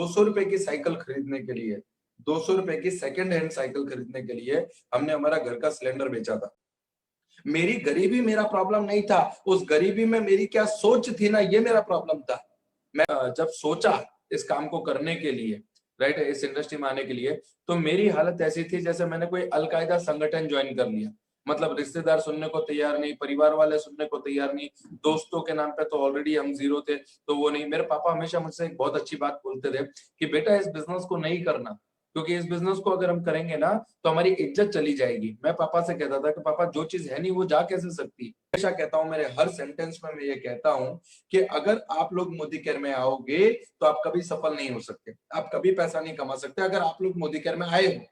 ₹200 की साइकिल खरीदने के लिए, ₹200 की सेकंड हैंड साइकिल खरीदने के लिए हमने हमारा घर का सिलेंडर बेचा था। मेरी गरीबी मेरा प्रॉब्लम नहीं था, उस गरीबी में मेरी क्या सोच थी ना, ये मेरा प्रॉब्लम था। मैं जब सोचा इस काम को करने के लिए, राइट, इस इंडस्ट्री में आने के लिए, तो मेरी हालत ऐसी थी जैसे मैंने कोई अलकायदा संगठन ज्वाइन कर लिया। मतलब रिश्तेदार सुनने को तैयार नहीं, परिवार वाले सुनने को तैयार नहीं, दोस्तों के नाम पे तो ऑलरेडी हम जीरो थे, तो वो नहीं। मेरे पापा हमेशा मुझसे एक बहुत अच्छी बात बोलते थे कि बेटा इस बिजनेस को नहीं करना, क्योंकि इस बिजनेस को अगर हम करेंगे ना तो हमारी इज्जत चली जाएगी। मैं पापा से कहता था कि पापा जो चीज है नहीं वो जा कैसे सकती। हमेशा कहता हूँ, मेरे हर सेंटेंस में मैं ये कहता हूँ कि अगर आप लोग मोदी केयर में आओगे तो आप कभी सफल नहीं हो सकते, आप कभी पैसा नहीं कमा सकते अगर आप लोग मोदी केयर में आए हो,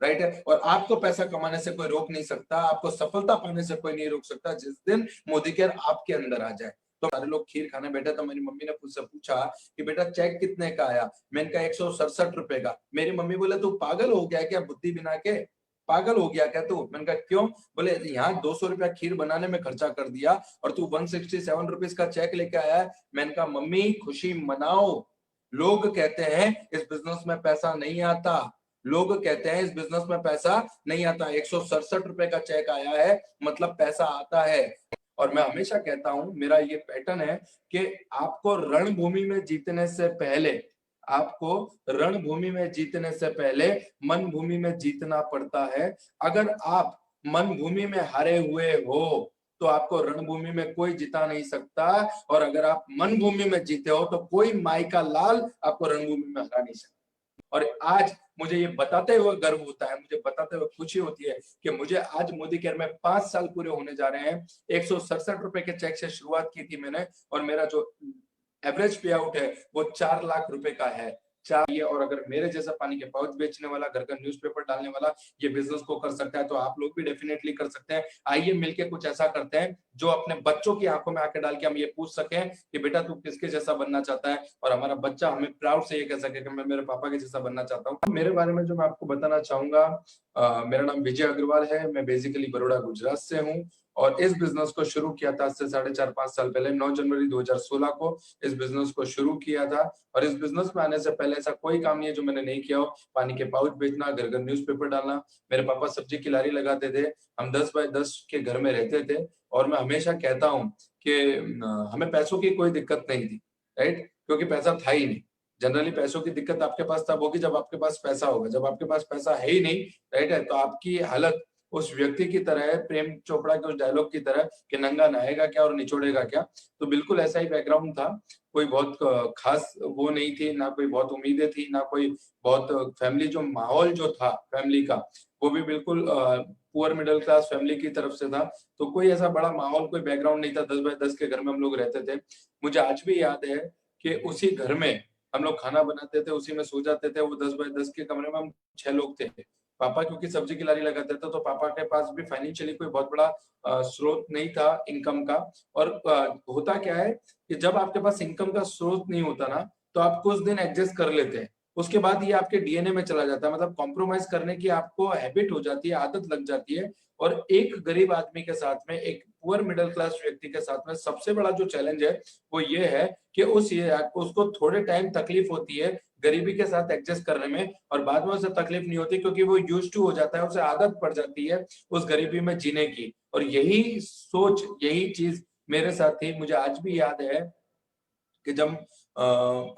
राइट है। और आपको पैसा कमाने से कोई रोक नहीं सकता, आपको सफलता पाने से कोई नहीं रोक सकता जिस दिन मोदी केयर आपके अंदर आ जाए। तो सारे लोग खीर खाने बैठे तो मेरी मम्मी ने मुझसे पूछा कि बेटा चेक कितने का आया। मैंने कहा ₹167 का। मेरी मम्मी बोले तू पागल हो गया क्या, बुद्धि बिना के पागल हो गया क्या तू। मैंने कहा क्यों। बोले यहाँ ₹200 खीर बनाने में खर्चा कर दिया और तू ₹167 का चेक लेके आया है। मैंने कहा मम्मी खुशी मनाओ, लोग कहते हैं इस बिजनेस में पैसा नहीं आता, लोग कहते हैं इस बिजनेस में पैसा नहीं आता। ₹167 का चेक आया है मतलब पैसा आता है। और मैं हमेशा कहता हूं, मेरा ये पैटर्न है कि आपको रणभूमि में जीतने से पहले, आपको रणभूमि में जीतने से पहले मन भूमि में जीतना पड़ता है। अगर आप मन भूमि में हारे हुए हो तो आपको रणभूमि में कोई जिता नहीं सकता, और अगर आप मन भूमि में जीते हो तो कोई माई का लाल आपको रणभूमि में हरा नहीं सकता। और आज मुझे ये बताते हुए गर्व होता है, मुझे बताते हुए खुशी होती है कि मुझे आज मोदी केयर में 5 साल पूरे होने जा रहे हैं। ₹167 के चेक से शुरुआत की थी मैंने, और मेरा जो एवरेज पे आउट है वो ₹4 लाख का है। चाहिए, और अगर मेरे जैसा पानी के पाउच बेचने वाला, घर का न्यूज़पेपर डालने वाला ये बिजनेस को कर सकता है तो आप लोग भी डेफिनेटली कर सकते हैं। आइए मिलके कुछ ऐसा करते हैं जो अपने बच्चों की आंखों में आंखें डाल के हम ये पूछ सकें कि बेटा तू किसके जैसा बनना चाहता है, और हमारा बच्चा हमें प्राउड से ये कह सके कि मैं मेरे पापा के जैसा बनना चाहता हूँ। मेरे बारे में जो मैं आपको बताना चाहूंगा, मेरा नाम विजय अग्रवाल है, मैं बेसिकली बड़ौदा गुजरात से हूँ, और इस बिजनेस को शुरू किया था आज से 4.5 साल पहले। 9 जनवरी 2016 को इस बिजनेस को शुरू किया था, और इस बिजनेस में आने से पहले ऐसा कोई काम नहीं है जो मैंने नहीं किया हो। पानी के पाउच बेचना, घर घर न्यूज़पेपर डालना, मेरे पापा सब्जी की लारी लगाते थे, हम 10 बाय 10 के घर में रहते थे, और मैं हमेशा कहता हूँ कि हमें पैसों की कोई दिक्कत नहीं थी, राइट, क्योंकि पैसा था ही नहीं। जनरली पैसों की दिक्कत आपके पास तब होगी जब आपके पास पैसा होगा, जब आपके पास पैसा है ही नहीं, राइट है, तो आपकी हालत उस व्यक्ति की तरह है, प्रेम चोपड़ा के उस डायलॉग की तरह कि नंगा नहाएगा क्या और निचोड़ेगा क्या। तो बिल्कुल ऐसा ही बैकग्राउंड था, कोई बहुत खास वो नहीं थी, ना कोई बहुत उम्मीदें थी, ना कोई बहुत फैमिली जो माहौल जो था फैमिली का वो भी बिल्कुल पुअर मिडिल क्लास फैमिली की तरफ से था। तो कोई ऐसा बड़ा माहौल, कोई बैकग्राउंड नहीं था। 10 बाय 10 के घर में हम लोग रहते थे। मुझे आज भी याद है कि उसी घर में हम लोग खाना बनाते थे, उसी में सो जाते थे। वो 10 बाय 10 के कमरे में हम 6 लोग थे। पापा क्योंकि सब्जी की लारी लगाते थे तो पापा के पास भी फाइनेंशियली कोई बहुत बड़ा स्रोत नहीं था इनकम का। और होता क्या है कि जब आपके पास इनकम का स्रोत नहीं होता ना तो आप कुछ दिन एडजस्ट कर लेते हैं, उसके बाद ये आपके डीएनए में चला जाता है। मतलब कॉम्प्रोमाइज करने की आपको हैबिट हो जाती है, आदत लग जाती है। और एक गरीब आदमी के साथ में, एक पुअर मिडिल क्लास व्यक्ति के साथ में सबसे बड़ा जो चैलेंज है वो ये है कि उसको थोड़े टाइम तकलीफ होती है गरीबी के साथ एडजस्ट करने में, और बाद में उसे तकलीफ नहीं होती क्योंकि वो यूज्ड टू हो जाता है, उसे आदत पड़ जाती है उस गरीबी में जीने की। और यही सोच, यही चीज मेरे साथ थी। मुझे आज भी याद है कि जब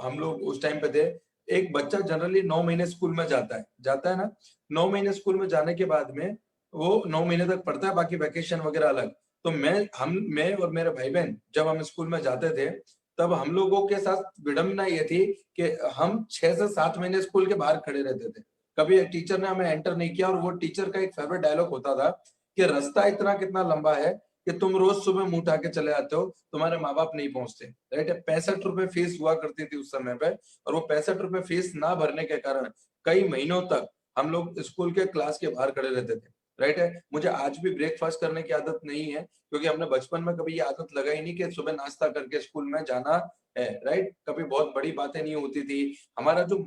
हम लोग उस टाइम पे थे, एक बच्चा जनरली 9 महीने स्कूल में जाता है ना। 9 महीने स्कूल में जाने के बाद में वो 9 महीने तक पढ़ता है, बाकी वैकेशन वगैरह अलग। तो मैं और मेरे भाई बहन जब हम स्कूल में जाते थे तब हम लोगों के साथ विडंबना ये थी कि हम 6 से 7 महीने स्कूल के बाहर खड़े रहते थे। कभी एक टीचर ने हमें एंटर नहीं किया, और वो टीचर का एक फेवरेट डायलॉग होता था कि रास्ता इतना कितना लंबा है कि तुम रोज सुबह मुंह उठा के चले आते हो, तुम्हारे माँ बाप नहीं पहुंचते, राइट है। ₹65 फीस हुआ करती थी उस समय पे, और वो ₹65 फीस ना भरने के कारण कई महीनों तक हम लोग स्कूल के क्लास के बाहर खड़े रहते थे, राइट है। मुझे आज भी ब्रेकफास्ट करने की आदत नहीं है क्योंकि हमने बचपन में कभी ये आदत लगाई नहीं कि सुबह नाश्ता करके स्कूल में जाना है, राइट। कभी बहुत बड़ी बातें नहीं होती थी। हमारा जो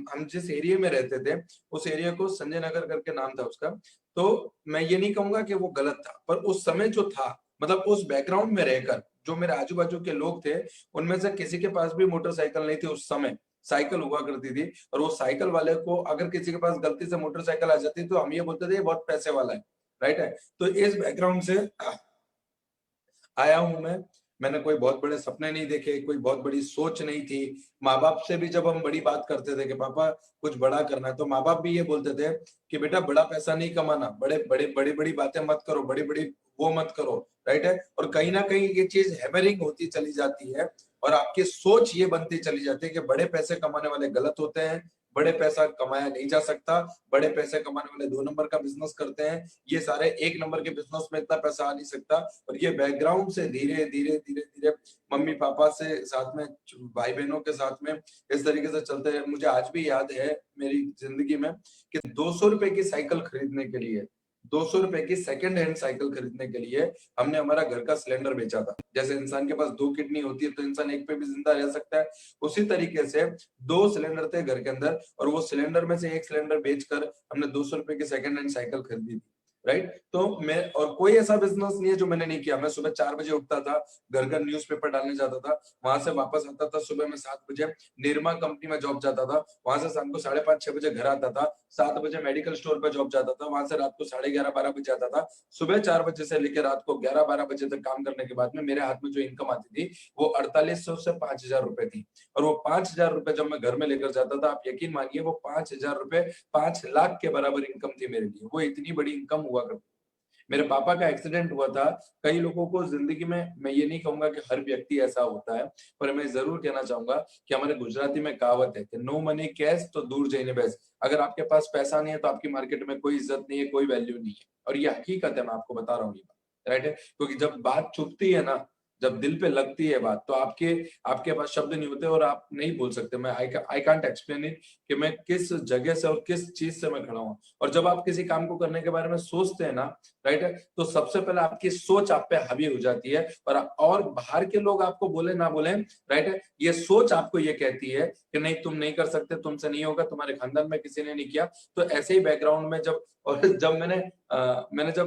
हम जिस एरिया में रहते थे उस एरिया को संजय नगर करके नाम था उसका। तो मैं ये नहीं कहूंगा कि वो गलत था, पर उस समय जो था, मतलब उस बैकग्राउंड में रहकर जो मेरे आजू बाजू के लोग थे उनमें से किसी के पास भी मोटरसाइकिल नहीं थी उस समय, साइकिल हुआ करती थी, और वो साइकिल वाले को अगर किसी के पास गलती से मोटरसाइकिल आ जाती तो हम ये बोलते थे ये बहुत पैसे वाला है, राइट है। तो इस बैकग्राउंड से आया हूं मैं। मैंने कोई बहुत बड़े सपने नहीं देखे, कोई बहुत बड़ी सोच नहीं थी। माँ बाप से भी जब हम बड़ी बात करते थे कि पापा कुछ बड़ा करना है, तो माँ बाप भी ये बोलते थे कि बेटा बड़ा पैसा नहीं कमाना, बड़ी बड़ी बातें मत करो, बड़ी बड़ी वो मत करो, राइट है। और कहीं ना कहीं ये चीज हैमरिंग होती चली जाती है, और आपकी सोच ये बनती चली जाती है कि बड़े पैसे कमाने वाले गलत होते हैं, बड़े पैसा कमाया नहीं जा सकता, बड़े पैसे कमाने वाले 2 नंबर का बिजनेस करते हैं, ये सारे 1 नंबर के बिजनेस में इतना पैसा आ नहीं सकता। और ये बैकग्राउंड से धीरे धीरे धीरे धीरे मम्मी पापा से साथ में भाई बहनों के साथ में इस तरीके से चलते हैं। मुझे आज भी याद है मेरी जिंदगी में कि 200 रुपए की साइकिल खरीदने के लिए, 200 रुपए की सेकंड हैंड साइकिल खरीदने के लिए हमने हमारा घर का सिलेंडर बेचा था। जैसे इंसान के पास 2 किडनी होती है तो इंसान एक पे भी जिंदा रह सकता है, उसी तरीके से 2 सिलेंडर थे घर के अंदर, और वो सिलेंडर में से एक सिलेंडर बेचकर हमने 200 रुपए की सेकंड हैंड साइकिल खरीदी थी, राइट। तो मैं, और कोई ऐसा बिजनेस नहीं है जो मैंने नहीं किया। मैं सुबह 4 बजे उठता था, घर का न्यूज़पेपर डालने जाता था, वहां से वापस आता था सुबह में 7 बजे, निरमा कंपनी में जॉब जाता था, वहां से शाम को 5:30-6 बजे घर आता था, 7 बजे मेडिकल स्टोर पर जॉब जाता था, वहां से रात को 11:30-12 बजे आता था। सुबह 4 बजे से लेकर रात को 11-12 बजे तक काम करने के बाद में मेरे हाथ में जो इनकम आती थी वो 4800 से 5000 रुपए थी। और वो 5000 रुपए जब मैं घर में लेकर जाता था, आप यकीन मानिए वो 5000 रुपए 5 लाख के बराबर इनकम थी मेरे लिए। वो इतनी बड़ी इनकम हुआ करती। मेरे पापा का एक्सीडेंट हुआ था। कई लोगों को जिंदगी में, मैं ये नहीं कहूंगा कि हर व्यक्ति ऐसा होता है, पर मैं जरूर कहना चाहूंगा कि हमारे गुजराती में कहावत है कि नो मनी कैश तो दूर जाइने बेस। अगर आपके पास पैसा नहीं है तो आपकी मार्केट में कोई इज्जत नहीं है, कोई वैल्यू नहीं है। और ये हकीकत है, मैं आपको बता रहा हूँ ये बात, राइट है। क्योंकि जब बात चुभती है ना, जब दिल पे लगती है बात, तो आपके आपके पास शब्द नहीं होते और आप नहीं बोल सकते। मैं आई कांट एक्सप्लेन इट कि मैं किस जगह से और किस चीज से मैं खड़ा हूँ। और जब आप किसी काम को करने के बारे में सोचते हैं ना, राइट है, तो सबसे पहले आपकी सोच आप पे हावी हो जाती है। और बाहर के लोग आपको बोले ना बोले, राइट है, ये सोच आपको ये कहती है कि नहीं तुम नहीं कर सकते, तुमसे नहीं होगा, तुम्हारे खानदान में किसी ने नहीं किया। तो ऐसे ही बैकग्राउंड में जब, और जब मैंने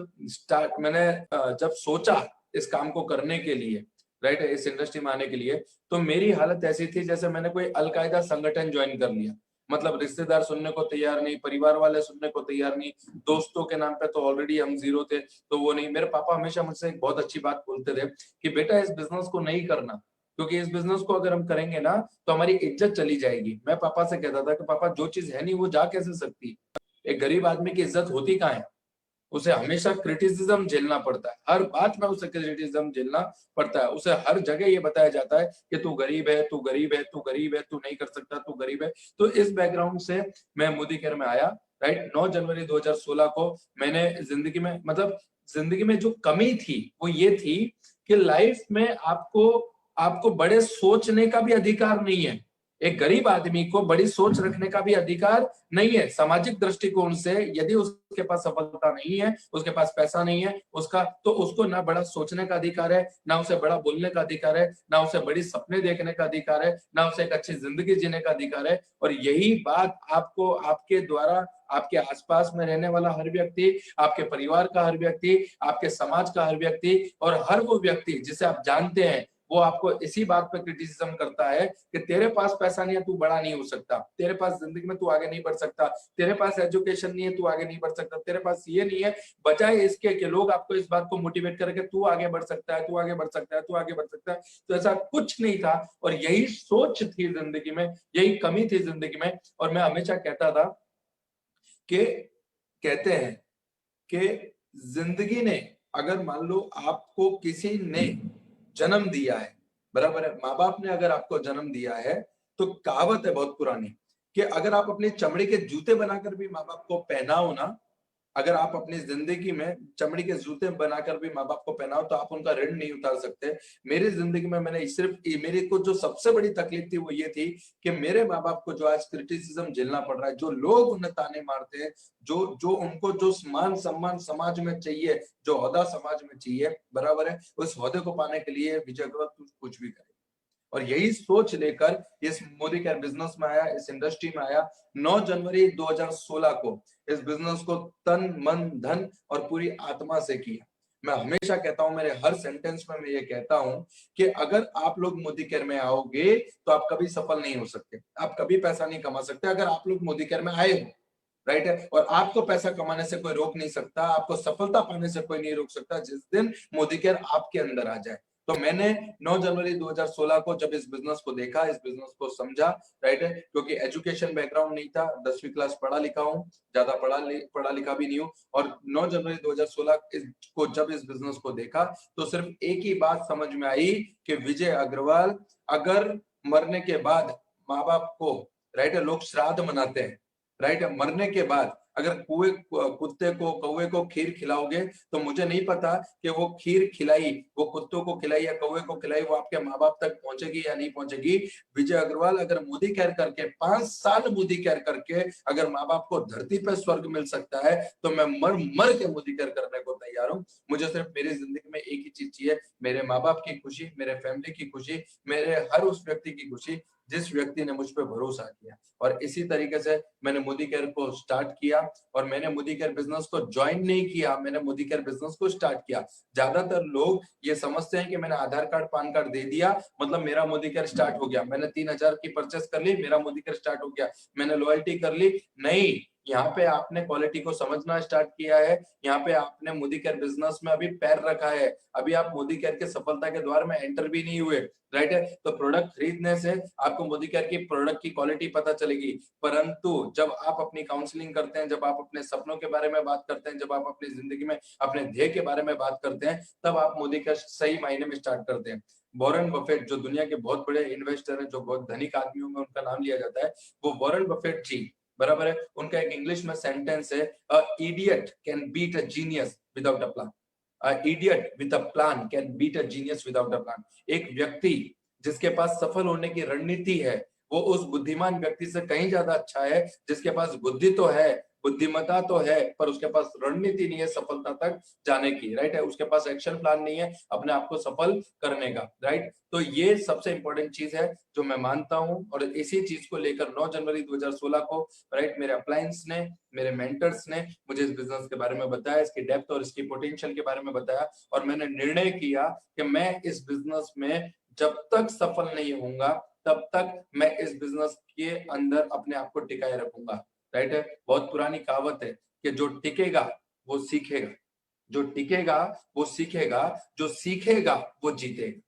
जब सोचा इस काम को करने के लिए, राइट है, इस इंडस्ट्री में आने के लिए, तो मेरी हालत ऐसी थी जैसे मैंने कोई अलकायदा संगठन ज्वाइन कर लिया। मतलब रिश्तेदार सुनने को तैयार नहीं, परिवार वाले सुनने को तैयार नहीं, दोस्तों के नाम पे तो ऑलरेडी हम जीरो थे, तो वो नहीं। मेरे पापा हमेशा मुझसे एक बहुत अच्छी बात बोलते थे कि बेटा इस बिजनेस को नहीं करना, क्योंकि इस बिजनेस को अगर हम करेंगे ना तो हमारी इज्जत चली जाएगी। मैं पापा से कहता था कि पापा जो चीज है नहीं वो जा कैसे सकती है? एक गरीब आदमी की इज्जत होती कहाँ है? उसे हमेशा क्रिटिसिज्म झेलना पड़ता है, हर बात में उसे क्रिटिसिज्म झेलना पड़ता है। उसे हर जगह ये बताया जाता है कि तू गरीब है, तू गरीब है, तू गरीब है, तू नहीं कर सकता, तू गरीब है। तो इस बैकग्राउंड से मैं मोदी केयर में आया, राइट। 9 जनवरी 2016 को मैंने जिंदगी में, मतलब जिंदगी में जो कमी थी वो ये थी कि लाइफ में आपको आपको बड़े सोचने का भी अधिकार नहीं है। एक गरीब आदमी को बड़ी सोच रखने का भी अधिकार नहीं है। सामाजिक दृष्टिकोण से यदि उसके पास सफलता नहीं है, उसके पास पैसा नहीं है उसका, तो उसको ना बड़ा सोचने का अधिकार है, ना उसे बड़ा बोलने का अधिकार है, ना उसे बड़ी सपने देखने का अधिकार है, ना उसे एक अच्छी जिंदगी जीने का अधिकार है। और यही बात आपको आपके द्वारा आपके आसपास में रहने वाला हर व्यक्ति, आपके परिवार का हर व्यक्ति, आपके समाज का हर व्यक्ति और हर वो व्यक्ति जिसे आप जानते हैं, वो आपको इसी बात पे क्रिटिसिज्म करता है कि तेरे पास पैसा नहीं है, तू बड़ा नहीं हो सकता, तेरे पास जिंदगी में तू आगे नहीं बढ़ सकता, तेरे पास एजुकेशन नहीं है, तू आगे नहीं बढ़ सकता, तेरे पास ये नहीं है। बजाय इसके कि लोग आपको इस बात को मोटिवेट करें कि तू आगे बढ़ सकता है, तू आगे बढ़ सकता है, तू आगे बढ़ सकता है, तो ऐसा कुछ नहीं था। और यही सोच थी जिंदगी में, यही कमी थी जिंदगी में। और मैं हमेशा कहता था कि, कहते हैं कि जिंदगी ने, अगर मान लो आपको किसी ने जन्म दिया है, बराबर है, माँ बाप ने अगर आपको जन्म दिया है, तो कहावत है बहुत पुरानी कि अगर आप अपनी चमड़ी के जूते बनाकर भी माँ बाप को पहनाओ ना, अगर आप अपनी जिंदगी में चमड़ी के जूते बनाकर भी माँ बाप को पहनाओ तो आप उनका ऋण नहीं उतार सकते। मेरी जिंदगी में मैंने सिर्फ, मेरे को जो सबसे बड़ी तकलीफ थी वो ये थी कि मेरे माँ बाप को जो आज क्रिटिसिज्म झेलना पड़ रहा है, जो लोग उन्हें ताने मारते हैं, जो जो उनको जो मान सम्मान समाज में चाहिए, जो ओहदा समाज में चाहिए, बराबर है, उस ओहदे को पाने के लिए विजय कुछ भी करे। और यही सोच लेकर इस मोदी केयर बिजनेस में आया, इस इंडस्ट्री में आया। 9 जनवरी 2016 को इस बिजनेस को तन मन धन और पूरी आत्मा से किया। मैं हमेशा कहता हूं, मेरे हर सेंटेंस में मैं ये कहता हूं कि अगर आप लोग मोदी केयर में आओगे तो आप कभी सफल नहीं हो सकते, आप कभी पैसा नहीं कमा सकते अगर आप लोग मोदी केयर में आए हो, राइट है। और आपको पैसा कमाने से कोई रोक नहीं सकता, आपको सफलता पाने से कोई नहीं रोक सकता जिस दिन मोदी केयर आपके अंदर आ जाए। तो मैंने 9 जनवरी 2016 को जब इस बिजनेस को देखा, इस बिजनेस को समझा, राइट है, क्योंकि एजुकेशन बैकग्राउंड नहीं था, 10वीं क्लास पढ़ा लिखा हूं, ज्यादा पढ़ा लिखा भी नहीं हूं। और 9 जनवरी 2016 को जब इस बिजनेस को देखा तो सिर्फ एक ही बात समझ में आई कि विजय अग्रवाल, अगर मरने के बाद माँ बाप को, राइट है, लोग श्राद्ध मनाते हैं, राइट है, मरने के बाद अगर कुत्ते को, कौवे को खीर खिलाओगे तो मुझे नहीं पता कि वो खीर खिलाई, वो कुत्तों को खिलाई या कौवे को खिलाई, वो आपके माँ बाप तक पहुंचेगी या नहीं पहुंचेगी। विजय अग्रवाल अगर मोदी केयर करके 5 साल मोदी केयर करके अगर माँ बाप को धरती पे स्वर्ग मिल सकता है तो मैं मर मर के मोदी केयर करने को तैयार हूँ। मुझे सिर्फ मेरी जिंदगी में एक ही चीज चाहिए, मेरे माँ बाप की खुशी, मेरे फैमिली की खुशी, मेरे हर उस व्यक्ति की खुशी जिस व्यक्ति ने मुझ पर भरोसा किया। और इसी तरीके से मैंने मोदी केयर को स्टार्ट किया। और मैंने मोदी केयर बिजनेस को ज्वाइन नहीं किया, मैंने मोदी केयर बिजनेस को स्टार्ट किया। ज्यादातर लोग ये समझते हैं कि मैंने आधार कार्ड पैन कार्ड दे दिया मतलब मेरा मोदी केयर स्टार्ट हो गया, मैंने 3,000 की परचेस कर ली मेरा मोदी केयर स्टार्ट हो गया, मैंने लॉयल्टी कर ली। नहीं, यहाँ पे आपने क्वालिटी को समझना स्टार्ट किया है, यहाँ पे आपने मोदी केयर बिजनेस में अभी पैर रखा है, अभी आप मोदी केयर के सफलता के द्वार में एंटर भी नहीं हुए, राइट है। तो प्रोडक्ट खरीदने से आपको मोदी केयर की प्रोडक्ट की क्वालिटी पता चलेगी, परंतु जब आप अपनी काउंसलिंग करते हैं, जब आप अपने सपनों के बारे में बात करते हैं, जब आप अपनी जिंदगी में अपने ध्येय के बारे में बात करते हैं, तब आप मोदी केयर सही मायने में स्टार्ट करते हैं। वॉरेन बफेट जो दुनिया के बहुत बड़े इन्वेस्टर हैं, जो बहुत धनिक आदमियों में उनका नाम लिया जाता है, वो वॉरेन बफेट जी, बराबर है। उनका एक इंग्लिश में सेंटेंस है, a idiot can beat a genius without a plan, a idiot with a plan can beat a genius without a plan. एक व्यक्ति जिसके पास सफल होने की रणनीति है वो उस बुद्धिमान व्यक्ति से कहीं ज्यादा अच्छा है जिसके पास बुद्धि तो है, बुद्धिमत्ता तो है, पर उसके पास रणनीति नहीं है सफलता तक जाने की, राइट है। उसके पास एक्शन प्लान नहीं है अपने आप को सफल करने का, राइट। तो ये सबसे इंपॉर्टेंट चीज है जो मैं मानता हूं। और इसी चीज को लेकर 9 जनवरी 2016 को, राइट, मेरे अपलायंस ने, मेरे मेंटर्स ने मुझे इस बिजनेस के बारे में बताया, इसकी डेप्थ और इसकी पोटेंशियल के बारे में बताया, और मैंने निर्णय किया कि मैं इस बिजनेस में जब तक सफल नहीं होऊंगा तब तक मैं इस बिजनेस के अंदर अपने आप को टिकाए रखूंगा, राइट है। बहुत पुरानी कहावत है कि जो टिकेगा वो सीखेगा, जो टिकेगा वो सीखेगा, जो सीखेगा वो जीतेगा,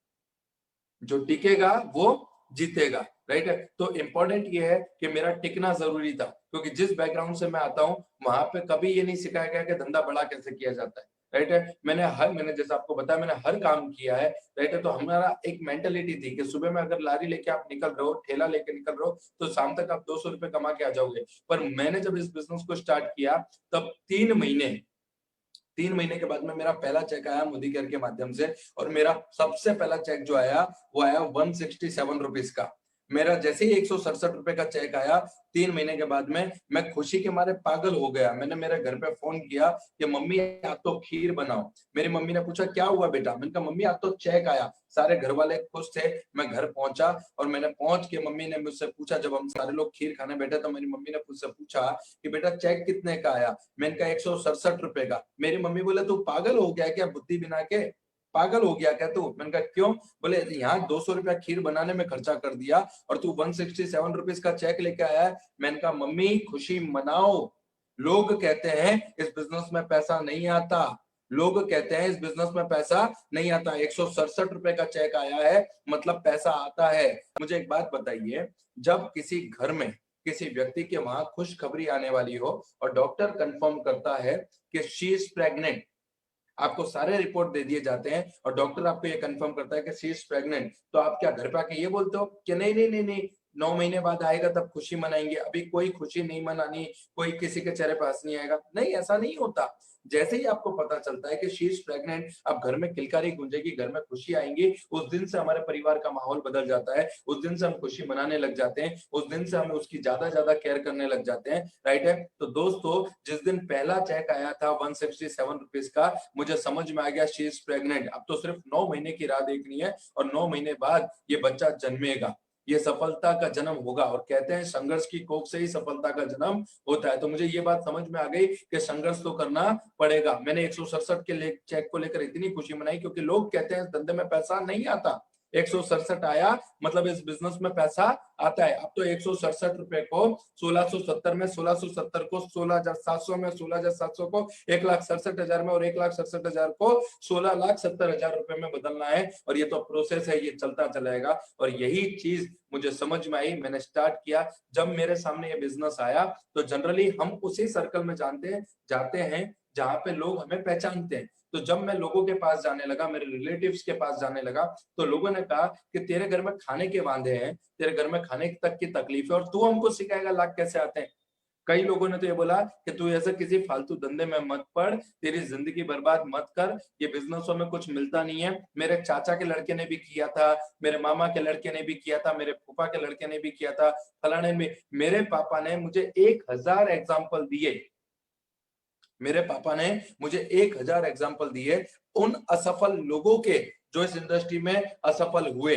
जो टिकेगा वो जीतेगा, राइट है। तो इंपॉर्टेंट ये है कि मेरा टिकना जरूरी था, क्योंकि जिस बैकग्राउंड से मैं आता हूं वहां पे कभी ये नहीं सिखाया गया कि धंधा बड़ा कैसे किया जाता है, राइट है। मैंने जैसे आपको बताया मैंने हर काम किया है, राइट है। तो हमारा एक मेंटेलिटी थी कि सुबह में अगर लारी लेके आप निकल रहे हो, ठेला लेके निकल रहे हो, तो शाम तक आप 200 रुपए कमा के आ जाओगे। पर मैंने जब इस बिजनेस को स्टार्ट किया तब 3 महीने के बाद में मेरा पहला चेक आया मोदी केयर के माध्यम से, और मेरा सबसे पहला चेक जो आया वो आया 167 रुपीज का। मेरा जैसे ही 167 रुपए का चेक आया 3 महीने के बाद में, मैं खुशी के मारे पागल हो गया। मैंने मेरे घर पे फोन किया कि मम्मी आज तो खीर बनाओ। मेरी मम्मी ने पूछा क्या हुआ बेटा, मैंने कहा मम्मी आज तो चेक आया। सारे घर वाले खुश थे। मैं घर पहुंचा और मैंने पहुंच के मम्मी ने मुझसे पूछा, जब हम सारे लोग खीर खाने बैठे तो मेरी मम्मी ने मुझसे पूछा कि बेटा चेक कितने का आया। मैंने कहा 167 रुपए का। मेरी मम्मी बोले तू पागल हो गया क्या, बुद्धि बिना के पागल हो गया क्या तू। मैंने कहा क्यों, बोले यहाँ 200 रुपया खीर बनाने में खर्चा कर दिया और तू 167 रुपीज का चेक लेके आया है। मैंने कहा मम्मी खुशी मनाओ, लोग कहते हैं इस बिजनेस में पैसा नहीं आता, लोग कहते हैं इस बिजनेस में पैसा नहीं आता। 167 रुपए का चेक आया है मतलब पैसा आता है। मुझे एक बात बताइए, जब किसी घर में किसी व्यक्ति के वहां खुशखबरी आने वाली हो और डॉक्टर कंफर्म करता है कि शी इज प्रेग्नेंट, आपको सारे रिपोर्ट दे दिए जाते हैं और डॉक्टर आपको ये कंफर्म करता है कि शी इज प्रेग्नेंट, तो आप क्या घर पे आके ये बोलते हो कि नहीं नहीं नहीं नहीं 9 महीने बाद आएगा तब खुशी मनाएंगे, अभी कोई खुशी नहीं मनानी, कोई किसी के चेहरे पर हंस नहीं आएगा। नहीं, ऐसा नहीं होता। जैसे ही आपको पता चलता है कि शी इज प्रेग्नेंट, अब घर में किलकारी गूंजेगी, घर में खुशी आएंगी, उस दिन से हमारे परिवार का माहौल बदल जाता है, उस दिन से हम खुशी मनाने लग जाते हैं, उस दिन से हम उसकी ज्यादा ज्यादा केयर करने लग जाते हैं, राइट है। तो दोस्तों जिस दिन पहला चेक आया था 167 रुपीज का, मुझे समझ में आ गया शी इज प्रेग्नेंट। अब तो सिर्फ 9 महीने की राह देखनी है और 9 महीने बाद ये बच्चा जन्मेगा। ये सफलता का जन्म होगा। और कहते हैं संघर्ष की कोख से ही सफलता का जन्म होता है। तो मुझे ये बात समझ में आ गई कि संघर्ष तो करना पड़ेगा। मैंने 167 के चेक को लेकर इतनी खुशी मनाई क्योंकि लोग कहते हैं धंधे में पैसा नहीं आता। 167 आया मतलब इस बिजनेस में पैसा आता है। अब तो 167 रुपए को 1670 में, 1670 को 16,700 में, 16,700 को 1,67,000 में और 1,67,000 को 16,70,000 रुपए में बदलना है। और ये तो प्रोसेस है, ये चलता चलेगा। और यही चीज मुझे समझ में आई, मैंने स्टार्ट किया। जब मेरे सामने ये बिजनेस आया तो जनरली हम उसी सर्कल में जाते हैं जहां पे लोग हमें पहचानते हैं। तो जब मैं लोगों के पास जाने लगा, मेरे रिलेटिव्स के पास जाने लगा, तो लोगों ने कहा कि तेरे घर में खाने के वांदे हैं, तेरे घर में खाने तक की तकलीफ है और तू हमको सिखाएगा लाख कैसे आते हैं। कई लोगों ने तो ये बोला कि तू ऐसे किसी फालतू धंधे में मत पड़, तेरी जिंदगी बर्बाद मत कर, ये बिजनेसों में कुछ मिलता नहीं है। मेरे चाचा के लड़के ने भी किया था, मेरे मामा के लड़के ने भी किया था, मेरे फूफा के लड़के ने भी किया था, फलाने ने। मेरे पापा ने मुझे 1000 एग्जाम्पल दिए, मेरे पापा ने मुझे 1000 एग्जाम्पल दिए उन असफल लोगों के जो इस इंडस्ट्री में असफल हुए।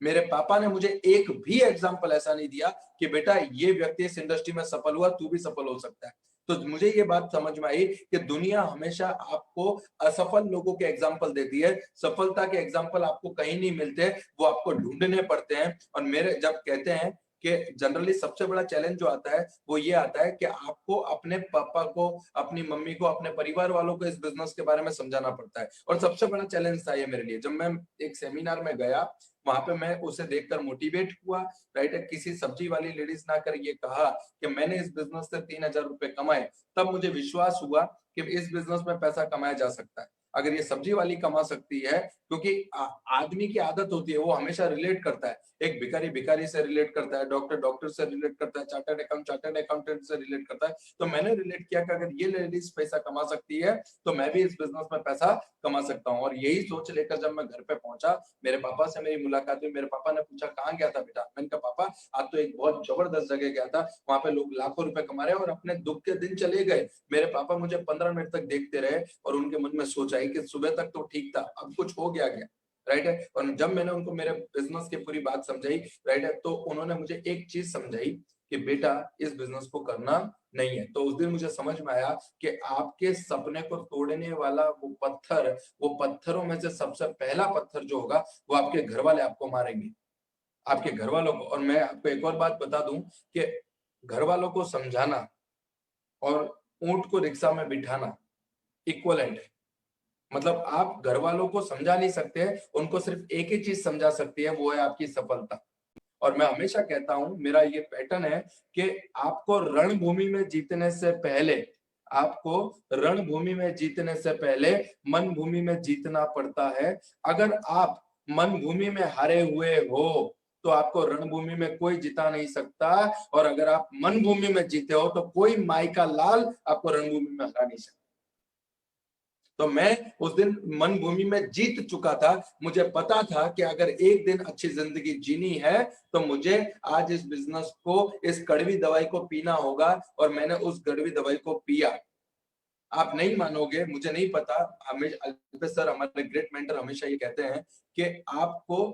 मेरे पापा ने मुझे एक भी एग्जाम्पल ऐसा नहीं दिया कि बेटा ये व्यक्ति इस इंडस्ट्री में सफल हुआ, तू भी सफल हो सकता है। तो मुझे ये बात समझ में आई कि दुनिया हमेशा आपको असफल लोगों के एग्जाम्पल देती है, सफलता के एग्जाम्पल आपको कहीं नहीं मिलते, वो आपको ढूंढने पड़ते हैं। और मेरे जब कहते हैं कि जनरली सबसे बड़ा चैलेंज जो आता है वो ये आता है कि आपको अपने पापा को, अपनी मम्मी को, अपने परिवार वालों को इस बिजनेस के बारे में समझाना पड़ता है। और सबसे बड़ा चैलेंज था ये मेरे लिए। जब मैं एक सेमिनार में गया, वहां पे मैं उसे देखकर मोटिवेट हुआ, राइट। किसी सब्जी वाली लेडीज ने आकर ये कहा कि मैंने इस बिजनेस से 3000 रुपए कमाए, तब मुझे विश्वास हुआ कि इस बिजनेस में पैसा कमाया जा सकता है। अगर ये सब्जी वाली कमा सकती है, क्योंकि आदमी की आदत होती है, वो हमेशा रिलेट करता है। एक भिखारी भिखारी से रिलेट करता है, डॉक्टर डॉक्टर से रिलेट करता है, चार्टर्ड अकाउंटेंट से रिलेट करता है। तो मैंने रिलेट किया कि अगर ये लेडीज पैसा कमा सकती है तो मैं भी इस बिजनेस में पैसा कमा सकता हूँ। और यही सोच लेकर जब मैं घर पे पहुंचा, मेरे पापा से मेरी मुलाकात हुई। मेरे पापा ने पूछा कहाँ गया था बेटा? मैंने कहा पापा आज तो एक बहुत जबरदस्त जगह गया था, वहां पे लोग लाखों रुपए कमा रहे हैं, और अपने दुख के दिन चले गए। मेरे पापा मुझे 15 मिनट तक देखते रहे और उनके मन में सोच आई कि सुबह तक तो ठीक था, अब कुछ हो गया क्या, राइट है। और जब मैंने उनको मेरे बिजनेस की पूरी बात समझाई, राइट है, तो उन्होंने मुझे एक चीज समझाई कि बेटा इस बिजनेस को करना नहीं है। तो उस दिन मुझे समझ में आया कि आपके सपने को तोड़ने वाला वो पत्थर, वो पत्थरों में से सबसे पहला पत्थर जो होगा वो आपके घर वाले आपको मारेंगे, आपके घर वालों को। और मैं आपको एक और बात बता दूं कि घर वालों को समझाना और ऊंट को रिक्शा में बिठाना इक्वलेंट है। मतलब आप घर वालों को समझा नहीं सकते, उनको सिर्फ एक ही चीज समझा सकती है, वो है आपकी सफलता। और मैं हमेशा कहता हूं, मेरा ये पैटर्न है कि आपको रणभूमि में जीतने से पहले, आपको रणभूमि में जीतने से पहले मन भूमि में जीतना पड़ता है। अगर आप मन भूमि में हारे हुए हो तो आपको रणभूमि में कोई जिता नहीं सकता, और अगर आप मन भूमि में जीते हो तो कोई माई का लाल आपको रणभूमि में हरा नहीं सकता। तो मैं उस दिन मन भूमि में जीत चुका था। मुझे पता था कि अगर एक दिन अच्छी जिंदगी जीनी है तो मुझे आज इस बिजनेस को, इस कड़वी दवाई को पीना होगा, और मैंने उस कड़वी दवाई को पिया। आप नहीं मानोगे, मुझे नहीं पता, हमेशा अल्पेश सर हमारे ग्रेट मेंटर हमेशा ये कहते हैं कि आपको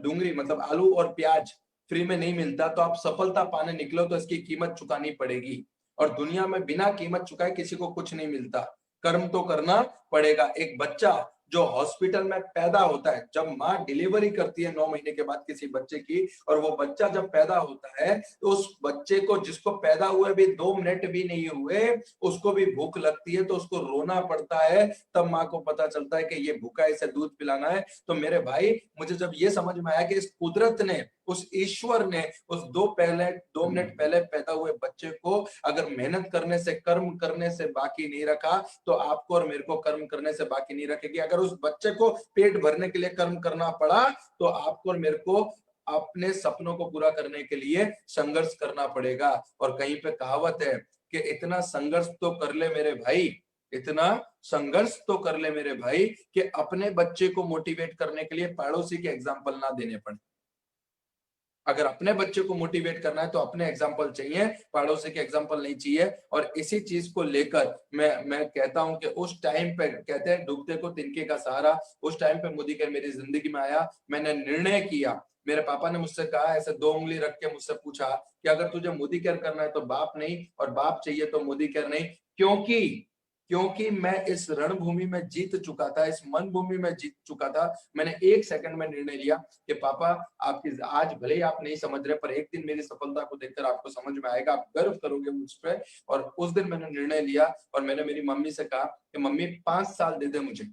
डूंगरी मतलब आलू और प्याज फ्री में नहीं मिलता, तो आप सफलता पाने निकलो तो इसकी कीमत चुकानी पड़ेगी। और दुनिया में बिना कीमत चुकाए किसी को कुछ नहीं मिलता, कर्म तो करना पड़ेगा। एक बच्चा जो हॉस्पिटल में पैदा होता है, जब माँ डिलीवरी करती है 9 महीने के बाद किसी बच्चे की, और वो बच्चा जब पैदा होता है तो उस बच्चे को, जिसको पैदा हुए भी 2 मिनट भी नहीं हुए, उसको भी भूख लगती है तो उसको रोना पड़ता है। तब माँ को पता चलता है कि ये भूखा है, इसे दूध पिलाना है। तो मेरे भाई, मुझे जब ये समझ में आया कि इस कुदरत ने, उस ईश्वर ने उस 2 मिनट पहले पैदा हुए बच्चे को अगर मेहनत करने से, कर्म करने से बाकी नहीं रखा, तो आपको और मेरे को कर्म करने से बाकी नहीं रखेगी। अगर उस बच्चे को पेट भरने के लिए कर्म करना पड़ा, तो आपको और मेरे को अपने सपनों को पूरा करने के लिए संघर्ष करना पड़ेगा। और कहीं पे कहावत है कि इतना संघर्ष तो कर ले मेरे भाई, इतना संघर्ष तो कर ले मेरे भाई कि अपने बच्चे को मोटिवेट करने के लिए पड़ोसी के एग्जाम्पल ना देने पड़े। अगर अपने बच्चे को मोटिवेट करना है तो अपने एग्जाम्पल चाहिए, पड़ोसी के एग्जाम्पल नहीं चाहिए। और इसी चीज को लेकर मैं कहता हूं कि उस टाइम पे कहते हैं डूबते को तिनके का सहारा, उस टाइम पे मोदी कर मेरी जिंदगी में आया। मैंने निर्णय किया मेरे पापा ने मुझसे कहा, ऐसे 2 उंगली रख के मुझसे पूछा कि अगर तुझे मोदी केयर करना है तो बाप नहीं, और बाप चाहिए तो मोदी केयर नहीं। क्योंकि मैं इस रणभूमि में जीत चुका था, इस मन भूमि में जीत चुका था। मैंने 1 सेकंड में निर्णय लिया कि पापा, आपकी आज भले ही आप नहीं समझ रहे, पर एक दिन मेरी सफलता को देखकर आपको समझ में आएगा, आप गर्व करोगे मुझ पे। और उस दिन मैंने निर्णय लिया और मैंने मेरी मम्मी से कहा कि मम्मी 5 साल दे दे मुझे,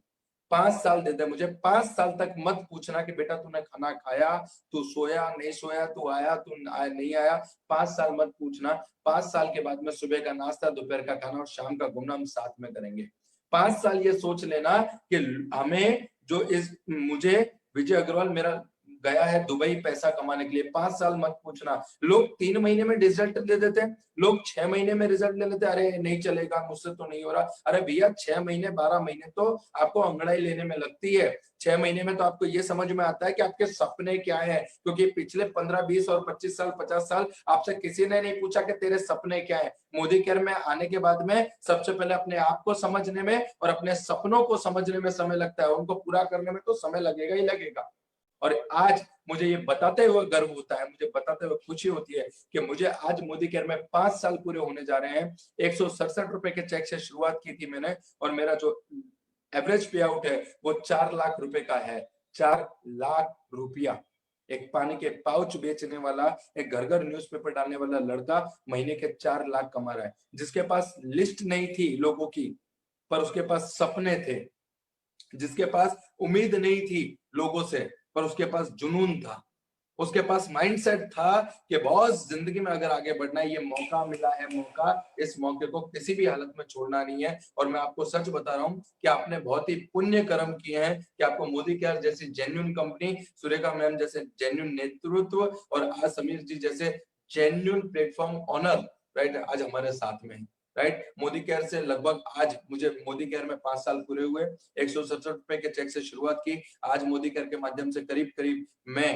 5 साल दे दे मुझे, 5 साल तक मत पूछना कि बेटा तूने खाना खाया, तू सोया नहीं सोया, तू आया तू नहीं आया, 5 साल मत पूछना। 5 साल के बाद में सुबह का नाश्ता, दोपहर का खाना और शाम का घूमना हम साथ में करेंगे। 5 साल ये सोच लेना कि हमें जो इस मुझे विजय अग्रवाल मेरा गया है दुबई पैसा कमाने के लिए, 5 साल मत पूछना। लोग 3 महीने में रिजल्ट दे देते हैं, लोग 6 महीने में रिजल्ट ले लेते हैं, अरे नहीं चलेगा, मुझसे तो नहीं हो रहा। अरे भैया 6 महीने 12 महीने तो आपको अंगड़ाई लेने में लगती है। 6 महीने में तो आपको ये समझ में आता है कि आपके सपने क्या है, क्योंकि पिछले 15 20 और 25 साल 50 साल आपसे किसी ने नहीं पूछा कि तेरे सपने क्या है। मोदी केयर में आने के बाद में सबसे पहले अपने आप को समझने में और अपने सपनों को समझने में समय लगता है, उनको पूरा करने में तो समय लगेगा ही लगेगा। और आज मुझे ये बताते हुए गर्व होता है, मुझे बताते हुए खुशी होती है कि मुझे आज मोदी केयर में 5 साल पूरे होने जा रहे हैं। 167 रुपए के चेक से शुरुआत की थी मैंने, और मेरा जो एवरेज पे आउट है वो 4 लाख रुपए का है। 4 लाख रुपया। एक पानी के पाउच बेचने वाला, एक घर घर न्यूज़पेपर डालने वाला लड़का महीने के 4 लाख कमा रहा है, जिसके पास लिस्ट नहीं थी लोगों की, पर उसके पास सपने थे, जिसके पास उम्मीद नहीं थी लोगों से, पर उसके पास जुनून था, उसके पास माइंडसेट था कि बॉस जिंदगी में अगर आगे बढ़ना है, ये मौका मिला है, मौका, इस मौके को किसी भी हालत में छोड़ना नहीं है। और मैं आपको सच बता रहा हूं कि आपने बहुत ही पुण्य कर्म किए हैं कि आपको मोदी केयर जैसी जेन्युइन कंपनी, सुरेखा मैम जैसे जेन्युइन नेतृत्व और आज समीर जी जैसे जेन्युइन प्लेटफॉर्म ऑनर, राइट, आज हमारे साथ में है। राइट, मोदी केयर से लगभग आज मुझे मोदी केयर में 5 साल पूरे हुए। 167 रुपए के चेक से शुरुआत की, आज मोदी केयर के माध्यम से करीब करीब मैं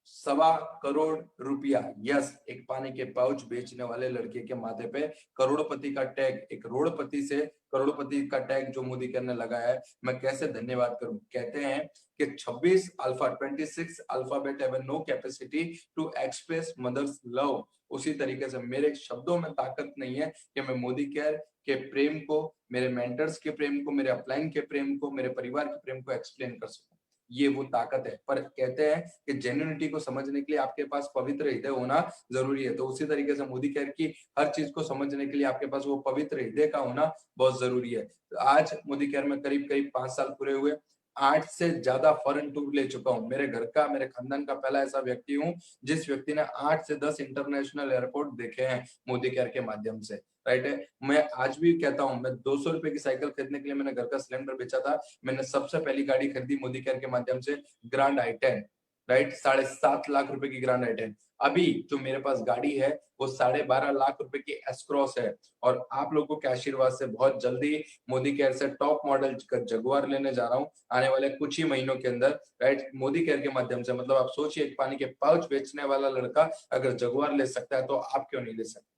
1.25 करोड़ रुपया, यस, एक पानी के पाउच बेचने वाले लड़के के माथे पे करोड़पति का टैग, एक रोड़पति से करोड़पति का टैग जो मोदी केयर ने लगाया है, मैं कैसे धन्यवाद करूं। कहते हैं कि 26 alphabet have no capacity to express mother's love. उसी तरीके से मेरे शब्दों में ताकत नहीं है कि मैं मोदी केयर के प्रेम को, मेरे मेंटर्स के प्रेम को, मेरे अपलाइन के प्रेम को, मेरे परिवार के प्रेम को एक्सप्लेन कर सकूं। ये वो ताकत है। पर कहते हैं कि जेन्युइनिटी को समझने के लिए आपके पास पवित्र हृदय होना जरूरी है, तो उसी तरीके से मोदी केयर की हर चीज को समझने के लिए आपके पास वो पवित्र हृदय का होना बहुत जरूरी है। तो आज मोदी केयर में करीब करीब 5 साल पूरे हुए, 8 से ज्यादा फॉरेन टूर ले चुका हूँ। मेरे घर का, मेरे खानदान का पहला ऐसा व्यक्ति हूँ जिस व्यक्ति ने 8 से 10 इंटरनेशनल एयरपोर्ट देखे हैं मोदी केयर के माध्यम से। राइट है, मैं आज भी कहता हूँ, मैं 200 रुपए की साइकिल खरीदने के लिए मैंने घर का सिलेंडर बेचा था। मैंने सबसे पहली गाड़ी खरीदी मोदी केयर के माध्यम से, ग्रैंड i10, राइट, 7.5 लाख रुपए की ग्रैंड i10। अभी जो मेरे पास गाड़ी है वो 12.5 लाख रुपए की एस क्रॉस है। और आप लोगों के आशीर्वाद से बहुत जल्दी मोदी केयर से टॉप मॉडल का जगुआर लेने जा रहा हूँ आने वाले कुछ ही महीनों के अंदर। राइट, मोदी केयर के माध्यम से, मतलब आप सोचिए, एक पानी के पाउच बेचने वाला लड़का अगर जगुआर ले सकता है तो आप क्यों नहीं ले सकते।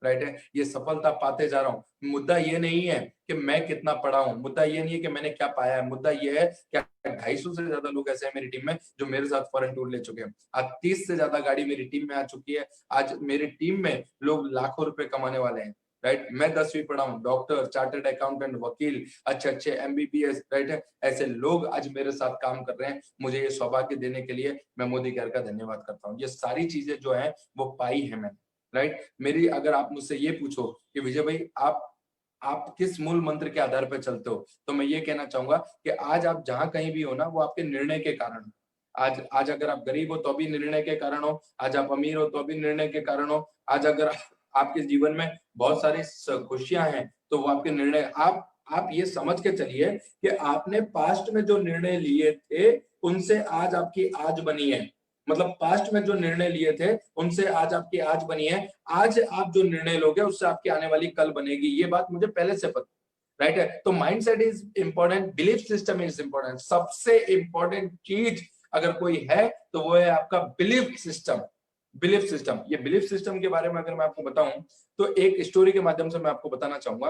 राइट है, ये सफलता पाते जा रहा हूँ। मुद्दा ये नहीं है कि मैं कितना पढ़ा हूँ, मुद्दा ये नहीं है कि मैंने क्या पाया है, मुद्दा ये है कि 250 से ज्यादा लोग ऐसे हैं मेरी टीम में जो मेरे साथ फॉरेन टूर ले चुके हैं। आज 30 से ज्यादा गाड़ी मेरी टीम में आ चुकी है। आज मेरी टीम में लोग लाखों रुपए कमाने वाले हैं। राइट, मैं 10वीं पढ़ा हूँ, डॉक्टर, चार्टर्ड अकाउंटेंट, वकील, अच्छे अच्छे एमबीबीएस, राइट है, ऐसे लोग आज मेरे साथ काम कर रहे हैं। मुझे ये सौभाग्य देने के लिए मैं मोदी केयर का धन्यवाद करता हूँ। ये सारी चीजें जो है वो पाई है मैंने। राइट, मेरी, अगर आप मुझसे ये पूछो कि विजय भाई आप किस मूल मंत्र के आधार पर चलते हो, तो मैं ये कहना चाहूंगा कि आज आप जहां कहीं भी हो ना, वो आपके निर्णय के कारण हो। आज अगर आप गरीब हो तो भी निर्णय के कारण हो, आज आप अमीर हो तो भी निर्णय के कारण हो, आज अगर आपके जीवन में बहुत सारी खुशियां हैं तो वो आपके निर्णय, आप ये समझ के चलिए कि आपने पास्ट में जो निर्णय लिए थे उनसे आज आपकी आज बनी है। मतलब पास्ट में जो निर्णय लिए थे उनसे आज आपकी आज बनी है। आज आप जो निर्णय लोगे उससे आपकी आने वाली कल बनेगी। ये बात मुझे पहले से पता, राइट है। तो mindset is important, belief system is important. सबसे इंपॉर्टेंट चीज अगर कोई है तो वो है आपका बिलीफ सिस्टम। बिलीफ सिस्टम, ये बिलीफ सिस्टम के बारे में अगर मैं आपको बताऊं तो एक स्टोरी के माध्यम से मैं आपको बताना चाहूंगा।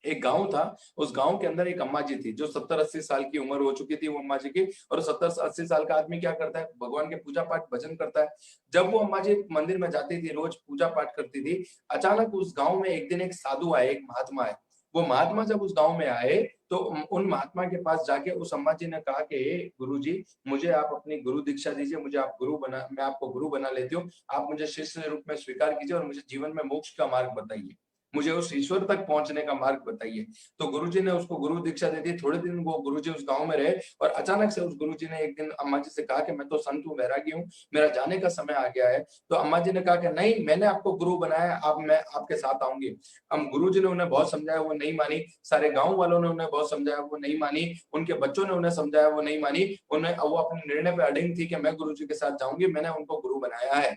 एक गांव था, उस गांव के अंदर एक अम्मा जी थी जो 70-80 साल की उम्र हो चुकी थी वो अम्मा जी की। और 70-80 साल का आदमी क्या करता है, भगवान के पूजा पाठ भजन करता है। जब वो अम्मा जी मंदिर में जाती थी, रोज पूजा पाठ करती थी, अचानक उस गांव में एक दिन एक साधु आए, एक महात्मा आए। वो महात्मा जब उस गांव में आए तो उन महात्मा के पास जाके उस अम्मा जी ने कहा कि गुरु जी, मुझे आप अपनी गुरु दीक्षा दीजिए, मुझे आप गुरु बना, मैं आपको गुरु बना लेती हूँ, आप मुझे शिष्य रूप में स्वीकार कीजिए और मुझे जीवन में मोक्ष का मार्ग बताइए, मुझे उस ईश्वर तक पहुंचने का मार्ग बताइए। तो गुरुजी ने उसको गुरु दीक्षा दे दी। थोड़े दिन वो गुरुजी उस गांव में रहे और अचानक से उस गुरुजी ने एक दिन अम्मा जी से कहा कि मैं तो संत हूँ, वैरागी हूँ, मेरा जाने का समय आ गया है। तो अम्मा जी ने कहा कि नहीं, मैंने आपको गुरु बनाया, अब मैं आपके साथ आऊंगी। अब गुरुजी ने उन्हें बहुत समझाया, वो नहीं मानी। सारे गांव वालों ने उन्हें बहुत समझाया, वो नहीं मानी। उनके बच्चों ने उन्हें समझाया, वो नहीं मानी। उन्हें वो अपने निर्णय पे अडिग थी कि मैं गुरुजी के साथ जाऊंगी, मैंने उनको गुरु बनाया है।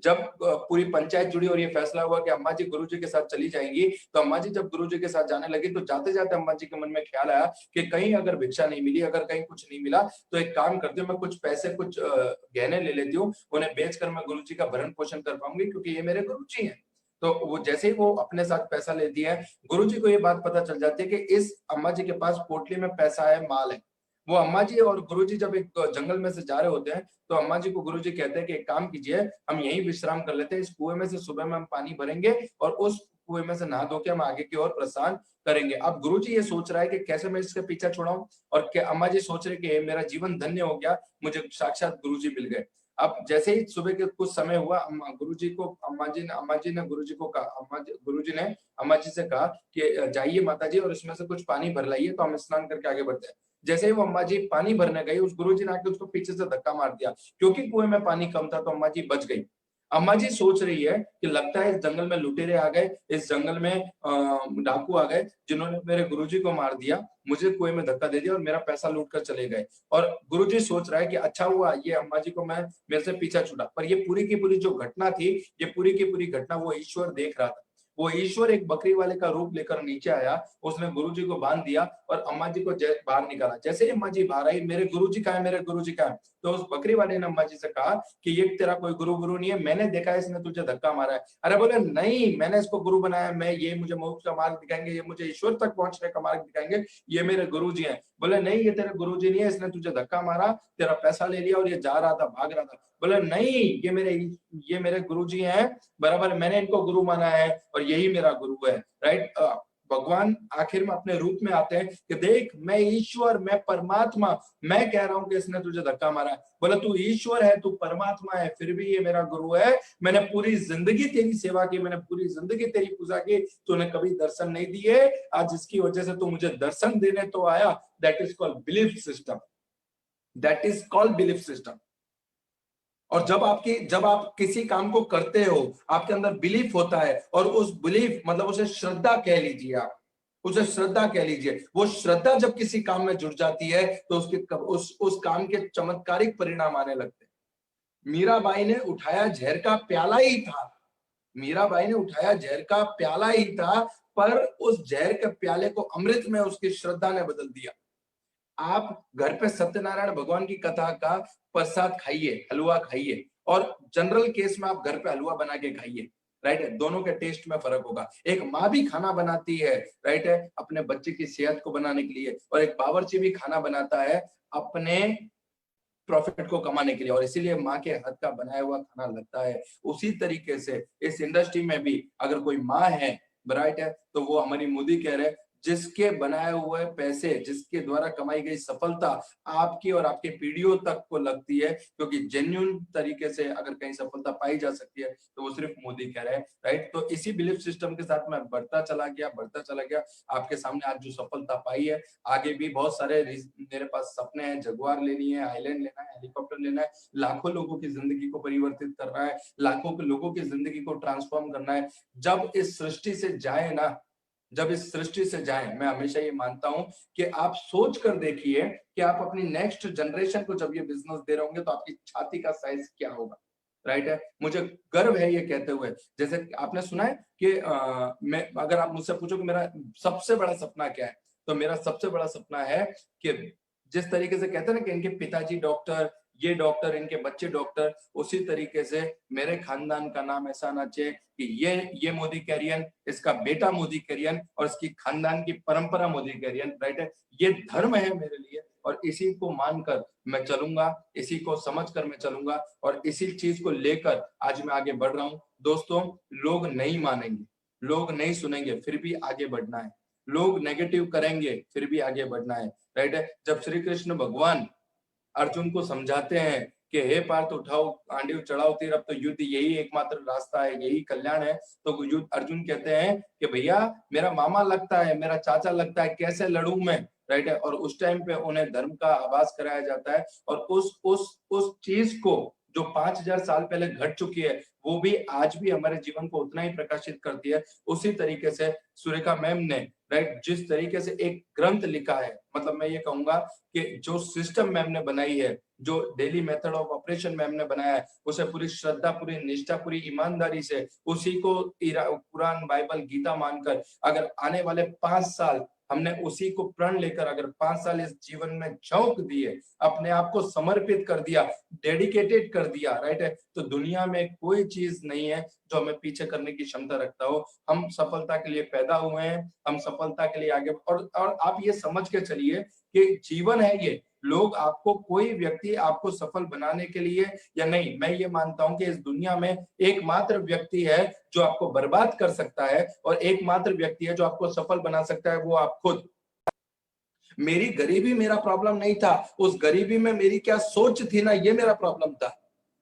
जब पूरी पंचायत जुड़ी और ये फैसला हुआ कि अम्मा जी गुरुजी के साथ चली जाएंगी, तो अम्मा जी जब गुरुजी के साथ जाने लगी तो जाते जाते अम्मा जी के मन में ख्याल आया कि कहीं अगर भिक्षा नहीं मिली, अगर कहीं कुछ नहीं मिला, तो एक काम करती हूँ, मैं कुछ पैसे, कुछ गहने ले लेती हूँ, उन्हें बेचकर मैं गुरुजी का भरण पोषण कर पाऊंगी, क्योंकि ये मेरे गुरुजी हैं। तो वो जैसे ही वो अपने साथ पैसा लेती है, गुरुजी को ये बात पता चल जाती है कि इस अम्मा जी के पास पोटली में पैसा है, माल है। वो अम्मा जी और गुरुजी जब एक जंगल में से जा रहे होते हैं, तो अम्मा जी को गुरुजी कहते हैं कि एक काम कीजिए, हम यहीं विश्राम कर लेते हैं, इस कुएं में से सुबह में हम पानी भरेंगे और उस कुएं में से नहा धो के हम आगे की ओर प्रस्थान करेंगे। अब गुरुजी ये सोच रहा है कि कैसे मैं इसके पीछा छुड़ाऊं, और क्या अम्मा जी सोच रहे कि मेरा जीवन धन्य हो गया, मुझे साक्षात गुरुजी मिल गए। अब जैसे ही सुबह के कुछ समय हुआ, गुरुजी को अम्मा जी ने गुरुजी को कहा, गुरुजी ने अम्मा जी से कहा कि जाइए माता जी और इसमें से कुछ पानी भर लाइए, तो हम स्नान करके आगे बढ़ते हैं। जैसे ही वो अम्मा जी पानी भरने गई, उस गुरुजी ने आके उसको पीछे से धक्का मार दिया, क्योंकि कुएं में पानी कम था, तो अम्मा जी बच गई। अम्मा जी सोच रही है कि लगता है इस जंगल में लुटेरे आ गए, इस जंगल में डाकू आ गए, जिन्होंने मेरे गुरुजी को मार दिया, मुझे कुएं में धक्का दे दिया और मेरा पैसा लूट कर चले गए। और गुरुजी सोच रहा है कि अच्छा हुआ ये अम्मा जी को मैं मेरे से पीछा छुड़ा। पर ये पूरी की पूरी जो घटना थी, ये पूरी की पूरी घटना वो ईश्वर देख रहा था। वो ईश्वर एक बकरी वाले का रूप लेकर नीचे आया, उसने गुरुजी को बांध दिया और अम्मा जी को बाहर निकाला। जैसे ही अम्मा जी बाहर आई, मेरे गुरुजी कहाँ है, मेरे गुरुजी कहाँ है? तो उस बकरी वाले ने अम्मा जी से कहा कि ये तेरा कोई गुरु नहीं है, मैंने देखा है इसने तुझे धक्का मारा है। अरे बोले नहीं, मैंने इसको गुरु बनाया, मैं ये मुझे मोक्ष का मार्ग दिखाएंगे, ये मुझे ईश्वर तक पहुंचने का मार्ग दिखाएंगे, ये मेरे गुरुजी हैं। बोले नहीं, ये तेरे गुरुजी नहीं है, इसने तुझे धक्का मारा, तेरा पैसा ले लिया और ये जा रहा था, भाग रहा था। बोले नहीं, ये मेरे गुरुजी हैं, बराबर, मैंने इनको गुरु माना है और यही मेरा गुरु है। राइट? भगवान आखिर में अपने रूप में आते हैं कि देख, मैं ईश्वर, मैं परमात्मा, मैं कह रहा हूं कि इसने तुझे धक्का मारा है। बोला तू ईश्वर है, तू परमात्मा है, फिर भी ये मेरा गुरु है। मैंने पूरी जिंदगी तेरी सेवा की, मैंने पूरी जिंदगी तेरी पूजा की, तूने कभी दर्शन नहीं दिए, आज जिसकी वजह से तू मुझे दर्शन देने तो आया। That is called belief system, that is called belief system. और जब आप किसी काम को करते हो, आपके अंदर बिलीफ होता है, और उस बिलीफ मतलब उसे श्रद्धा कह लीजिए, आप उसे श्रद्धा कह लीजिए। वो श्रद्धा जब किसी काम में जुड़ जाती है तो उस काम के चमत्कारिक परिणाम आने लगते हैं। मीराबाई ने उठाया जहर का प्याला ही था, मीराबाई ने उठाया जहर का प्याला ही था, पर उस जहर के प्याले को अमृत में उसकी श्रद्धा ने बदल दिया। आप घर पे सत्यनारायण भगवान की कथा का प्रसाद खाइए, हलवा खाइए, और जनरल केस में आप घर पे हलवा बना के खाइए। राइट है? दोनों के टेस्ट में फर्क होगा। एक माँ भी खाना बनाती है, राइट है, अपने बच्चे की सेहत को बनाने के लिए, और एक बावर्ची भी खाना बनाता है अपने प्रॉफिट को कमाने के लिए, और इसीलिए माँ के हाथ का बनाया हुआ खाना लगता है। उसी तरीके से इस इंडस्ट्री में भी अगर कोई माँ है, राइट है, तो वो हमारी मोदी कह रहे हैं, जिसके बनाए हुए पैसे, जिसके द्वारा कमाई गई सफलता आपकी और आपके पीढ़ियों तक को लगती है, क्योंकि जेन्युइन तरीके से अगर कहीं सफलता पाई जा सकती है तो वो सिर्फ मोदी कह रहे हैं। राइट? तो इसी बिलीफ सिस्टम के साथ मैं बढ़ता चला गया, आपके सामने आज जो सफलता पाई है। आगे भी बहुत सारे मेरे पास सपने हैं, जगुआर लेनी है, आइलैंड लेना है, हेलीकॉप्टर लेना है, लाखों लोगों की जिंदगी को परिवर्तित करना है, लाखों के लोगों की जिंदगी को ट्रांसफॉर्म करना है। जब इस सृष्टि से जाए ना, जब इस सृष्टि से जाएं, मैं हमेशा ये मानता हूं कि आप सोच कर देखिए कि आप अपनी नेक्स्ट जनरेशन को जब ये बिजनेस दे रहे होंगे तो आपकी छाती का साइज क्या होगा। राइट है? मुझे गर्व है ये कहते हुए। जैसे आपने सुना है कि मैं, अगर आप मुझसे पूछो कि मेरा सबसे बड़ा सपना क्या है, तो मेरा सबसे बड़ा सपना है कि जिस तरीके से कहते हैं ना कि इनके पिताजी डॉक्टर, ये डॉक्टर, इनके बच्चे डॉक्टर, उसी तरीके से मेरे खानदान का नाम ऐसा आना चाहिए कि ये मोदी कैरियन, इसका बेटा मोदी कैरियन और इसकी खानदान की परंपरा मोदी कैरियन, राइट है। ये धर्म है मेरे लिए और इसी को मानकर मैं चलूंगा, इसी को समझकर मैं चलूंगा और इसी चीज को लेकर आज मैं आगे बढ़ रहा हूं। दोस्तों, लोग नहीं मानेंगे, लोग नहीं सुनेंगे, फिर भी आगे बढ़ना है। लोग नेगेटिव करेंगे, फिर भी आगे बढ़ना है, राइट है। जब श्री कृष्ण भगवान अर्जुन को समझाते हैं कि हे पार्थ उठाओ आंडिव चढ़ाओ तीर, अब तो युद्ध यही एकमात्र रास्ता है, यही कल्याण है, तो युद्ध अर्जुन कहते हैं कि भैया मेरा मामा लगता है, मेरा चाचा लगता है, कैसे लड़ूं मैं, राइट है। और उस टाइम पे उन्हें धर्म का आभास कराया जाता है और उस चीज को जो 5000 साल पहले घट चुकी है वो भी आज भी हमारे जीवन को उतना ही प्रकाशित करती है। उसी तरीके से सुरेखा मैम ने, राइट, जिस तरीके से एक ग्रंथ लिखा है, मतलब मैं ये कहूंगा कि जो सिस्टम मैम ने बनाई है, जो daily method of operation ma'am ने बनाया है, उसे पूरी श्रद्धा, पूरी निष्ठा, पूरी ईमानदारी से उसी को कुरान, बाइबल, गीता मानकर अगर आने वाले 5 साल हमने उसी को प्रण लेकर अगर 5 साल इस जीवन में झोंक दिए, अपने आप को समर्पित कर दिया, डेडिकेटेड कर दिया, राइट है, तो दुनिया में कोई चीज नहीं है जो हमें पीछे करने की क्षमता रखता हो। हम सफलता के लिए पैदा हुए हैं, हम सफलता के लिए आगे और आप ये समझ के चलिए कि जीवन है ये, लोग आपको, कोई व्यक्ति आपको सफल बनाने के लिए या नहीं, मैं ये मानता हूं कि इस दुनिया में एकमात्र व्यक्ति है जो आपको बर्बाद कर सकता है और एकमात्र व्यक्ति है जो आपको सफल बना सकता है, वो आप खुद। मेरी गरीबी मेरा प्रॉब्लम नहीं था, उस गरीबी में मेरी क्या सोच थी ना, ये मेरा प्रॉब्लम था।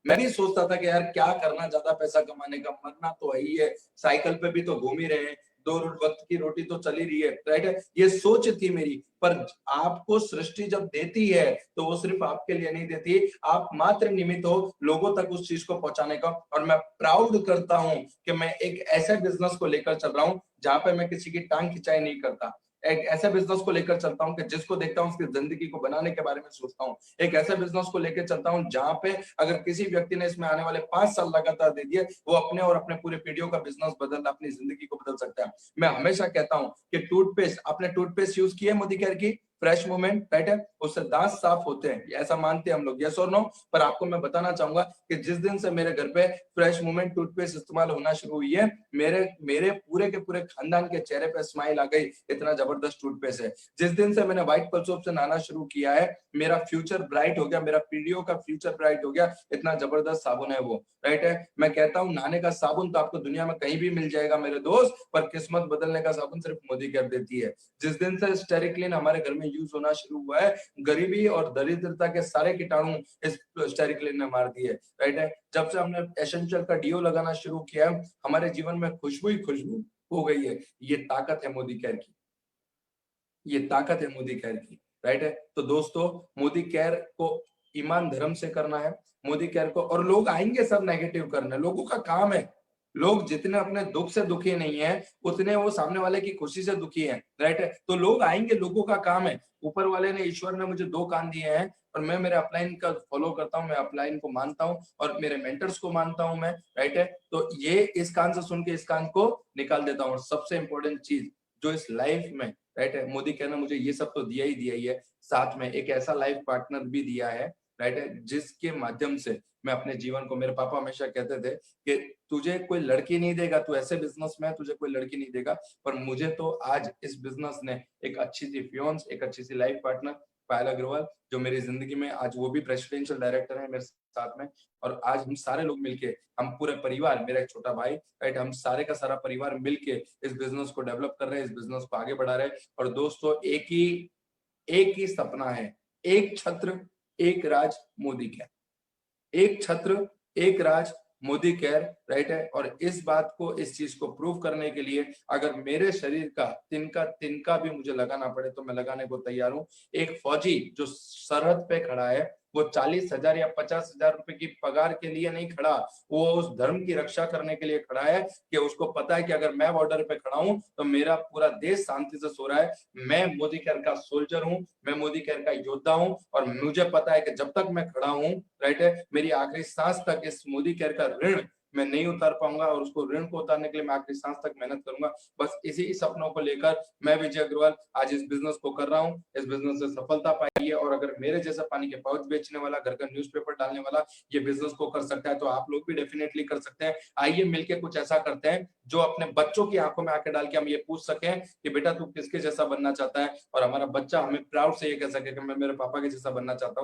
मैं भी सोचता था कि यार क्या करना, ज्यादा पैसा कमाने का, मरना तो है ही है, साइकिल पे भी तो घूम ही रहे हैं, 2 वक्त की रोटी तो चल ही रही है, राइट है, ये सोच थी मेरी। पर आपको सृष्टि जब देती है तो वो सिर्फ आपके लिए नहीं देती, आप मात्र निमित्त हो लोगों तक उस चीज को पहुंचाने का। और मैं प्राउड करता हूं कि मैं एक ऐसे बिजनेस को लेकर चल रहा हूं जहां पे मैं किसी की टांग खिंचाई नहीं करता, एक ऐसे बिजनेस को लेकर चलता हूं कि जिसको देखता हूं उसकी जिंदगी को बनाने के बारे में सोचता हूं, एक ऐसे बिजनेस को लेकर चलता हूं जहां पे अगर किसी व्यक्ति ने इसमें आने वाले 5 साल लगातार दे दिए, वो अपने और अपने पूरे पीढ़ियों का बिजनेस बदल, अपनी जिंदगी को बदल सकता है। मैं हमेशा कहता हूं कि टूथपेस्ट, आपने टूथपेस्ट यूज किया है मोदी केयर की, फ्रेश मूवमेंट, राइट है, उससे दांत साफ होते हैं, ऐसा मानते हैं हम लोग, यस और नो। पर आपको मैं बताना चाहूंगा कि जिस दिन से मेरे घर पे फ्रेश मूवमेंट टूथपेस्ट इस्तेमाल होना शुरू हुई है, मेरे मेरे पूरे के पूरे खानदान के चेहरे पे स्माइल आ गई, इतना जबरदस्त टूथपेस्ट है। जिस दिन से मैंने व्हाइट पल सोप से नहाना शुरू किया है, मेरा फ्यूचर ब्राइट हो गया, मेरा पीढ़ियों का फ्यूचर ब्राइट हो गया, इतना जबरदस्त साबुन है वो, राइट है। मैं कहता हूँ नहाने का साबुन तो आपको दुनिया में कहीं भी मिल जाएगा मेरे दोस्त, पर किस्मत बदलने का साबुन सिर्फ मोदी केयर देती है। जिस दिन से स्टेरिक्लीन हमारे घर में यूज होना शुरू हुआ है, गरीबी और दरिद्रता के सारे कीटाणु इस स्टेरिक्लीन ने मार दिए, राइट है। जब से हमने एसेंशियल का डीओ लगाना शुरू किया, हमारे जीवन में खुशबू ही खुशबू हो गई है। ये ताकत है मोदी केयर की, ये ताकत है मोदी केयर की, राइट है। तो दोस्तों, मोदी केयर को ईमान धर्म से करना है, मोदी केयर को, और लोग आएंगे सब नेगेटिव करने, लोगों का काम है। लोग जितने अपने दुख से दुखी नहीं है उतने वो सामने वाले की खुशी से दुखी है, राइट है। तो लोग आएंगे, लोगों का काम है। ऊपर वाले ने, ईश्वर ने मुझे 2 कान दिए हैं और मैं मेरे अपलाइन का फॉलो करता हूँ, मैं अपलाइन को मानता हूँ और मेरे मेंटर्स को मानता हूँ मैं, राइट है। तो ये इस कान से सुन के इस कान को निकाल देता हूँ। और सबसे इंपॉर्टेंट चीज जो इस लाइफ में, राइट है, मोदी कहना मुझे ये सब तो दिया ही है, साथ में एक ऐसा लाइफ पार्टनर भी दिया है, राइट है, जिसके माध्यम से मैं अपने जीवन को, मेरे पापा हमेशा कहते थे कि तुझे कोई लड़की नहीं देगा, तू ऐसे बिजनेस में है, तुझे कोई लड़की नहीं देगा, पर मुझे तो आज इस बिजनेस ने एक अच्छी सी फियोन्स, एक अच्छी सी लाइफ पार्टनर, पायल अग्रवाल, जो मेरी जिंदगी में आज वो भी प्रेसिडेंशियल डायरेक्टर है मेरे साथ में। और आज हम सारे लोग मिलके, हम पूरे परिवार, मेरा एक छोटा भाई, राइट, हम सारे का सारा परिवार मिलके इस बिजनेस को डेवलप कर रहे हैं, इस बिजनेस को आगे बढ़ा रहे हैं। और दोस्तों, एक ही सपना है, एक छत्र एक राज मोदी केयर, एक छत्र एक राज मोदी केयर, राइट है। और इस बात को, इस चीज को प्रूव करने के लिए अगर मेरे शरीर का तिनका तिनका भी मुझे लगाना पड़े तो मैं लगाने को तैयार हूँ। एक फौजी जो सरहद पे खड़ा है, वो 40,000 या 50,000 रुपए की पगार के लिए नहीं खड़ा, वो उस धर्म की रक्षा करने के लिए खड़ा है कि उसको पता है कि अगर मैं बॉर्डर पे खड़ा हूं तो मेरा पूरा देश शांति से सो रहा है। मैं मोदी केयर का सोल्जर हूं, मैं मोदी केयर का योद्धा हूं और मुझे पता है कि जब तक मैं खड़ा हूं, राइट है, मेरी आखिरी सांस तक इस मोदी केयर का ऋण मैं नहीं उतार पाऊंगा और उसको ऋण को उतारने के लिए मैं आखिरी सांस तक मेहनत करूंगा। बस इसी सपनों को लेकर मैं विजय अग्रवाल आज इस बिजनेस को कर रहा हूँ। इस बिजनेस से सफलता पाई है और अगर मेरे जैसा पानी के पाउच बेचने वाला, घर का न्यूज़पेपर डालने वाला ये बिजनेस को कर सकता है तो आप लोग भी डेफिनेटली कर सकते हैं। आइए मिलके कुछ ऐसा करते हैं जो अपने बच्चों की आंखों में आंखें डाल के हम ये पूछ सकें कि बेटा तू किसके जैसा बनना चाहता है और हमारा बच्चा हमें प्राउड से ये कह सके कि मैं मेरे पापा के जैसा बनना चाहता हूँ।